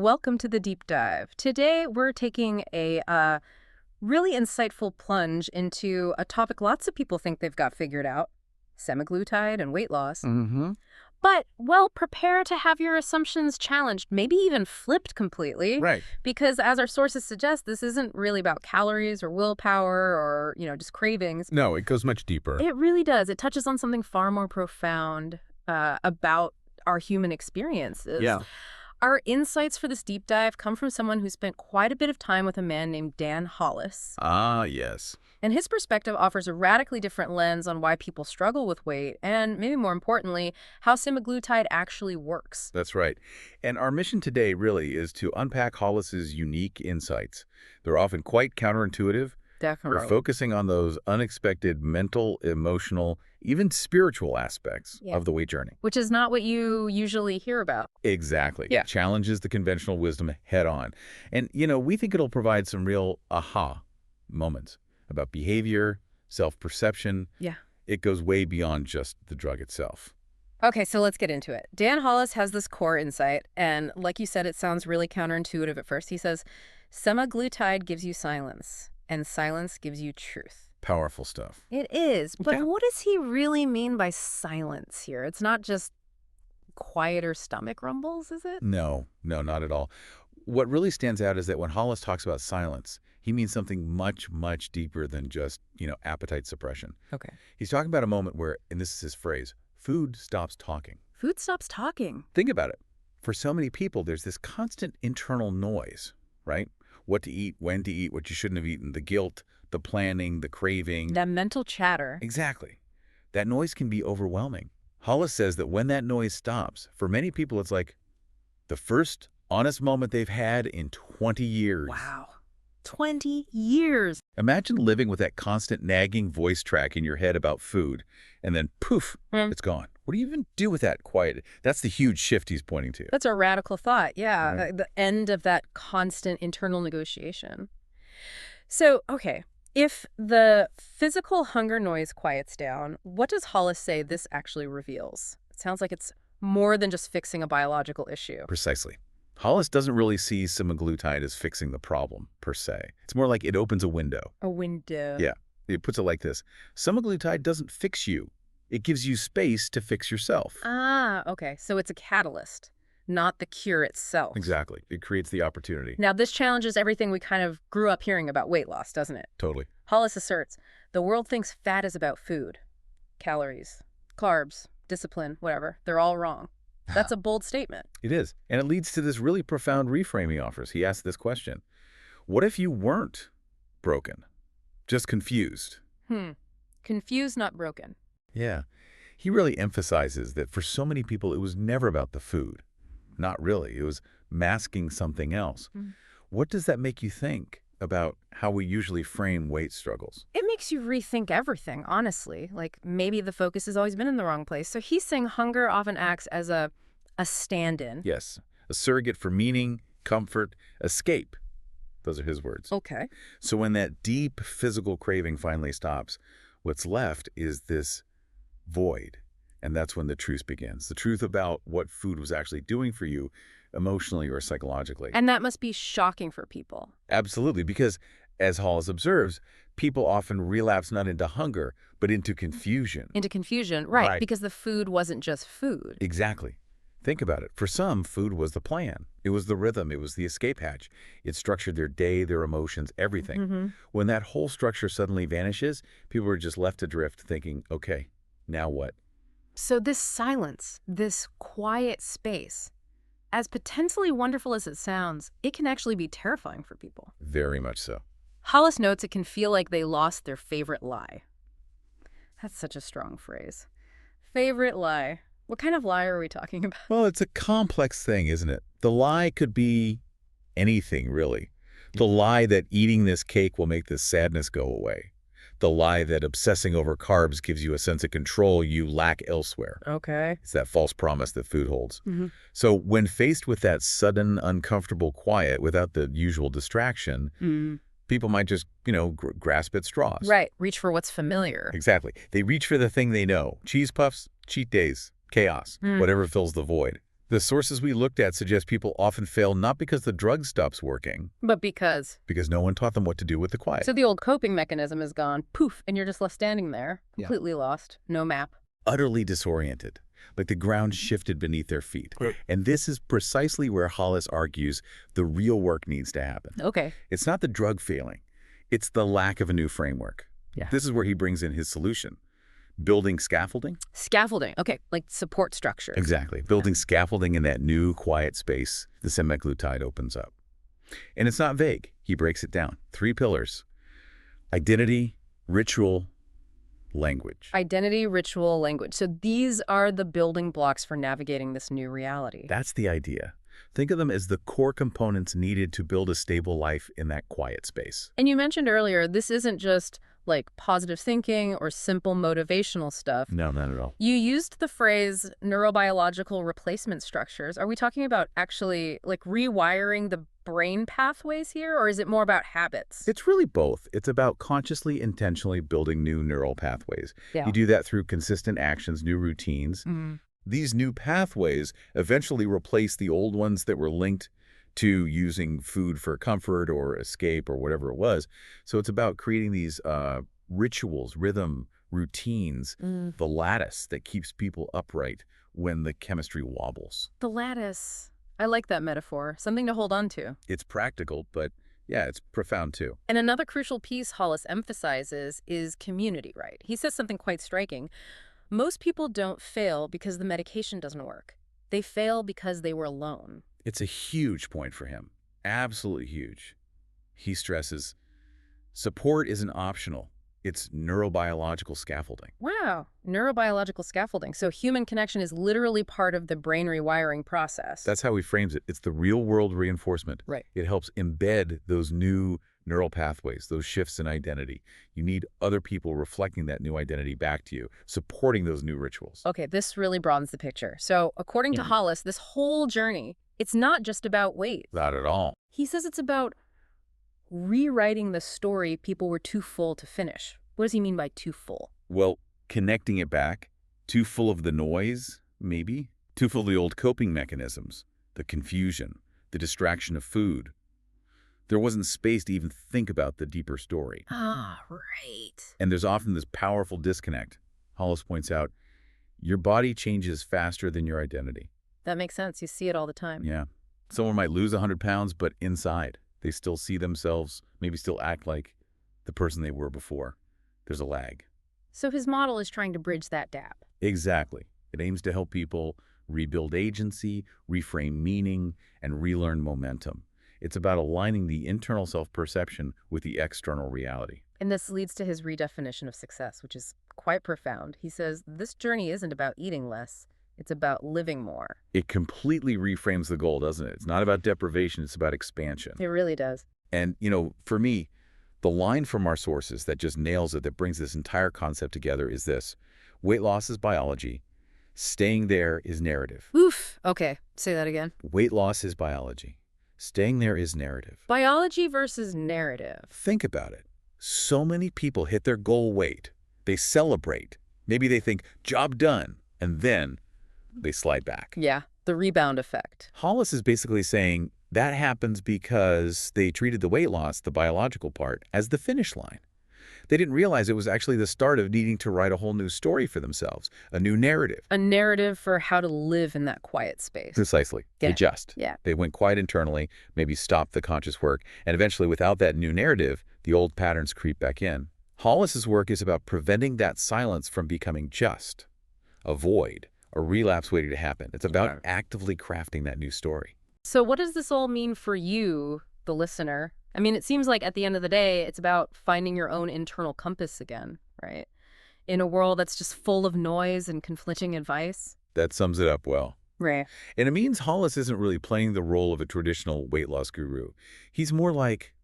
welcome to the deep dive. Today we're taking a really insightful plunge into a topic lots of people think they've got figured out, semaglutide and weight loss. Mm-hmm. But, well, prepare to have your assumptions challenged, maybe even flipped completely. Right. Because as our sources suggest, this isn't really about calories or willpower or, just cravings. No, it goes much deeper. It really does. It touches on something far more profound about our human experiences. Yeah. Our insights for this deep dive come from someone who spent quite a bit of time with a man named Dan Hollis. Ah, yes. And his perspective offers a radically different lens on why people struggle with weight and, maybe more importantly, how semaglutide actually works. That's right. And our mission today really is to unpack Hollis's unique insights. They're often quite counterintuitive. Definitely. We're focusing on those unexpected mental, emotional, even spiritual aspects of the weight journey. Which is not what you usually hear about. Exactly. Yeah. It challenges the conventional wisdom head on. And, we think it'll provide some real aha moments about behavior, self-perception. Yeah. It goes way beyond just the drug itself. Okay, so let's get into it. Dan Hollis has this core insight, and like you said, it sounds really counterintuitive at first. He says, semaglutide gives you silence, and silence gives you truth. Powerful stuff. It is, but Yeah. what does he really mean by silence here? It's not just quieter stomach rumbles, is it? No, not at all. What really stands out is that when Hollis talks about silence, he means something much, much deeper than just, appetite suppression. Okay. He's talking about a moment where, and this is his phrase, food stops talking. Food stops talking. Think about it. For so many people, there's this constant internal noise, right? What to eat, when to eat, what you shouldn't have eaten, the guilt, the planning, the craving. That mental chatter. Exactly. That noise can be overwhelming. Hollis says that when that noise stops, for many people, it's like the first honest moment they've had in 20 years. Wow. 20 years. Imagine living with that constant nagging voice track in your head about food, and then poof, it's gone. What do you even do with that quiet? That's the huge shift he's pointing to. That's a radical thought, yeah. Right. The end of that constant internal negotiation. So, okay, if the physical hunger noise quiets down, what does Hollis say this actually reveals? It sounds like it's more than just fixing a biological issue. Precisely. Hollis doesn't really see semaglutide as fixing the problem, per se. It's more like it opens a window. A window. Yeah. It puts it like this. Semaglutide doesn't fix you. It gives you space to fix yourself. Ah, okay. So it's a catalyst, not the cure itself. Exactly. It creates the opportunity. Now, this challenges everything we kind of grew up hearing about weight loss, doesn't it? Totally. Hollis asserts, the world thinks fat is about food, calories, carbs, discipline, whatever. They're all wrong. That's a bold statement. It is. And it leads to this really profound reframe he offers. He asks this question. What if you weren't broken? Just confused? Confused, not broken. Yeah. He really emphasizes that for so many people, it was never about the food. Not really. It was masking something else. What does that make you think about how we usually frame weight struggles? It makes you rethink everything, honestly. Like, maybe the focus has always been in the wrong place. So he's saying hunger often acts as a stand-in. Yes. A surrogate for meaning, comfort, escape. Those are his words. Okay. So when that deep physical craving finally stops, what's left is this void. And that's when the truth begins. The truth about what food was actually doing for you emotionally or psychologically. And that must be shocking for people. Absolutely, because as Hollis observes, people often relapse not into hunger, but into confusion. Into confusion, right, Right. because the food wasn't just food. Exactly. Think about it. For some, food was the plan. It was the rhythm. It was the escape hatch. It structured their day, their emotions, everything. When that whole structure suddenly vanishes, people are just left adrift thinking, okay, now what? So this silence, this quiet space, as potentially wonderful as it sounds, it can actually be terrifying for people. Very much so. Hollis notes it can feel like they lost their favorite lie. That's such a strong phrase. Favorite lie. What kind of lie are we talking about? Well, it's a complex thing, isn't it? The lie could be anything, really. The lie that eating this cake will make this sadness go away. The lie that obsessing over carbs gives you a sense of control you lack elsewhere. Okay. It's that false promise that food holds. So when faced with that sudden, uncomfortable quiet without the usual distraction, people might just, grasp at straws. Right. Reach for what's familiar. Exactly. They reach for the thing they know. Cheese puffs, cheat days, chaos, whatever fills the void. The sources we looked at suggest people often fail not because the drug stops working, But because. because no one taught them what to do with the quiet. So the old coping mechanism is gone, poof, and you're just left standing there, Yeah. completely lost, no map. Utterly disoriented, like the ground shifted beneath their feet. Right. And this is precisely where Hollis argues the real work needs to happen. Okay. It's not the drug failing. It's the lack of a new framework. Yeah. This is where he brings in his solution. Building scaffolding? Scaffolding. Okay, like support structures. Exactly. Building scaffolding in that new quiet space the semaglutide opens up. And it's not vague. He breaks it down. 3 pillars. Identity, ritual, language. Identity, ritual, language. So these are the building blocks for navigating this new reality. That's the idea. Think of them as the core components needed to build a stable life in that quiet space. And you mentioned earlier, this isn't just like positive thinking or simple motivational stuff. No, not at all. You used the phrase neurobiological replacement structures. Are we talking about actually like rewiring the brain pathways here, or is it more about habits? It's really both. It's about consciously, intentionally building new neural pathways. Yeah. You do that through consistent actions, new routines. These new pathways eventually replace the old ones that were linked to using food for comfort or escape or whatever it was. So it's about creating these rituals, rhythm, routines, the lattice that keeps people upright when the chemistry wobbles. The lattice. I like that metaphor. Something to hold on to. It's practical, but yeah, it's profound too. And another crucial piece Hollis emphasizes is community, right? He says something quite striking. Most people don't fail because the medication doesn't work. They fail because they were alone. It's a huge point for him. Absolutely huge. He stresses, support isn't optional. It's neurobiological scaffolding. Wow, neurobiological scaffolding. So human connection is literally part of the brain rewiring process. That's how he frames it. It's the real-world reinforcement. Right. It helps embed those new neural pathways, those shifts in identity. You need other people reflecting that new identity back to you, supporting those new rituals. Okay, this really broadens the picture. So according to Hollis, this whole journey, it's not just about weight. Not at all. He says it's about rewriting the story people were too full to finish. What does he mean by too full? Well, connecting it back, too full of the noise, maybe, too full of the old coping mechanisms, the confusion, the distraction of food. There wasn't space to even think about the deeper story. Ah, right. And there's often this powerful disconnect. Hollis points out, your body changes faster than your identity. That makes sense. You see it all the time. Yeah. Someone might lose 100 pounds, but inside, they still see themselves, maybe still act like the person they were before. There's a lag. So his model is trying to bridge that gap. Exactly. It aims to help people rebuild agency, reframe meaning, and relearn momentum. It's about aligning the internal self-perception with the external reality. And this leads to his redefinition of success, which is quite profound. He says, this journey isn't about eating less. It's about living more. It completely reframes the goal, doesn't it? It's not about deprivation. It's about expansion. It really does. And, you know, for me, the line from our sources that just nails it, that brings this entire concept together is this. Weight loss is biology. Staying there is narrative. Oof. Okay. Say that again. Weight loss is biology. Staying there is narrative. Biology versus narrative. Think about it. So many people hit their goal weight. They celebrate. Maybe they think, job done. And then they slide back. Yeah. The rebound effect. Hollis is basically saying that happens because they treated the weight loss, the biological part, as the finish line. They didn't realize it was actually the start of needing to write a whole new story for themselves, a new narrative. A narrative for how to live in that quiet space. Precisely. Yeah. Adjust. Yeah. They went quiet internally, maybe stopped the conscious work, and eventually without that new narrative, the old patterns creep back in. Hollis's work is about preventing that silence from becoming just a void, a relapse waiting to happen. It's about actively crafting that new story. So what does this all mean for you, the listener? I mean, it seems like at the end of the day, it's about finding your own internal compass again, right? In a world that's just full of noise and conflicting advice. That sums it up well. Right. And it means Hollis isn't really playing the role of a traditional weight loss guru. He's more like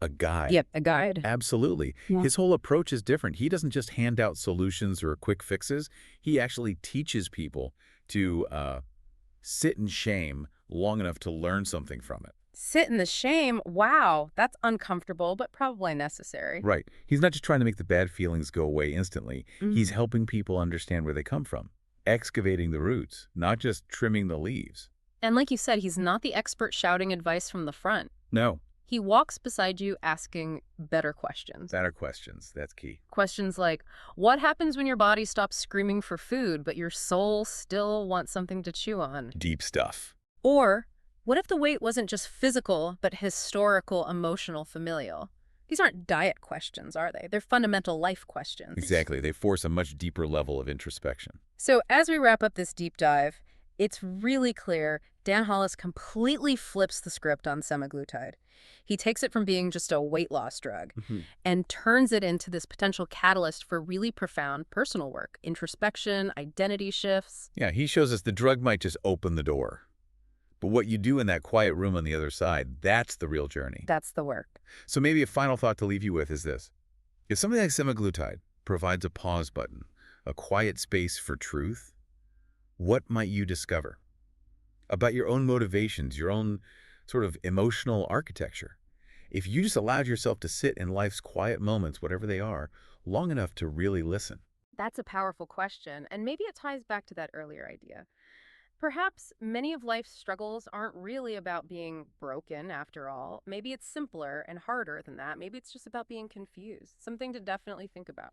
a guide. Yep, a guide. Absolutely. Yeah. His whole approach is different. He doesn't just hand out solutions or quick fixes. He actually teaches people to sit in shame long enough to learn something from it. Sit in the shame. Wow, that's uncomfortable, but probably necessary. Right. He's not just trying to make the bad feelings go away instantly. He's helping people understand where they come from. excavating the roots, not just trimming the leaves. And like you said, he's not the expert shouting advice from the front. No, He walks beside you asking better questions. better questions. That's key. Questions like, what happens when your body stops screaming for food, but your soul still wants something to chew on? Deep stuff. Or, what if the weight wasn't just physical, but historical, emotional, familial? These aren't diet questions, are they? They're fundamental life questions. Exactly. They force a much deeper level of introspection. So as we wrap up this deep dive, it's really clear Dan Hollis completely flips the script on semaglutide. He takes it from being just a weight loss drug and turns it into this potential catalyst for really profound personal work, introspection, identity shifts. Yeah, he shows us the drug might just open the door. But what you do in that quiet room on the other side, that's the real journey. That's the work. So maybe a final thought to leave you with is this. If something like semaglutide provides a pause button, a quiet space for truth, what might you discover about your own motivations, your own sort of emotional architecture? If you just allowed yourself to sit in life's quiet moments, whatever they are, long enough to really listen. That's a powerful question, and maybe it ties back to that earlier idea. Perhaps many of life's struggles aren't really about being broken after all. Maybe it's simpler and harder than that. Maybe it's just about being confused. Something to definitely think about.